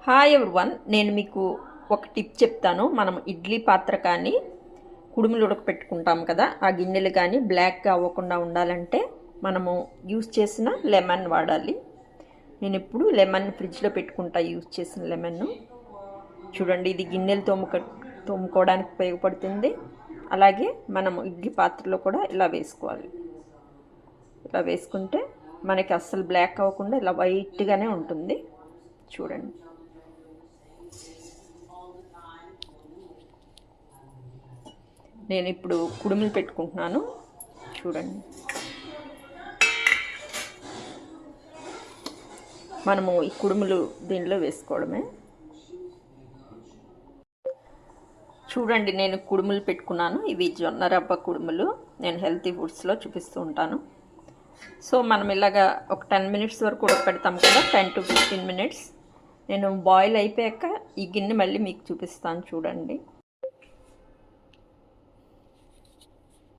Hi everyone, నేను మీకు ఒక టిప్ చెప్తాను. మనం ఇడ్లీ పాత్ర కానీ కుడుములు ఉడకపెట్టుకుంటాం కదా, ఆ గిన్నెలు కానీ బ్లాక్గా అవ్వకుండా ఉండాలంటే మనము యూజ్ చేసిన లెమన్ వాడాలి. నేను ఇప్పుడు లెమన్ ఫ్రిడ్జ్లో పెట్టుకుంటా, యూజ్ చేసిన లెమన్. చూడండి, ఇది గిన్నెలు తోముకోవడానికి ఉపయోగపడుతుంది. అలాగే మనము ఇడ్లీ పాత్రలో కూడా ఇలా వేసుకోవాలి. ఇలా వేసుకుంటే మనకి అస్సలు బ్లాక్ అవ్వకుండా ఇలా వైట్గానే ఉంటుంది. చూడండి, నేను ఇప్పుడు కుడుములు పెట్టుకుంటున్నాను. చూడండి, మనము ఈ కుడుములు దీనిలో వేసుకోవడమే. చూడండి, నేను కుడుములు పెట్టుకున్నాను. ఇవి జొన్న రవ్వ కుడుములు. నేను హెల్తీ ఫుడ్స్లో చూపిస్తూ ఉంటాను. సో మనం ఇలాగా ఒక 10 మినిట్స్ వరకు ఉడకపెడతాం కదా, 10 to 15 మినిట్స్. నేను బాయిల్ అయిపోయాక ఈ గిన్నె మళ్ళీ మీకు చూపిస్తాను. చూడండి,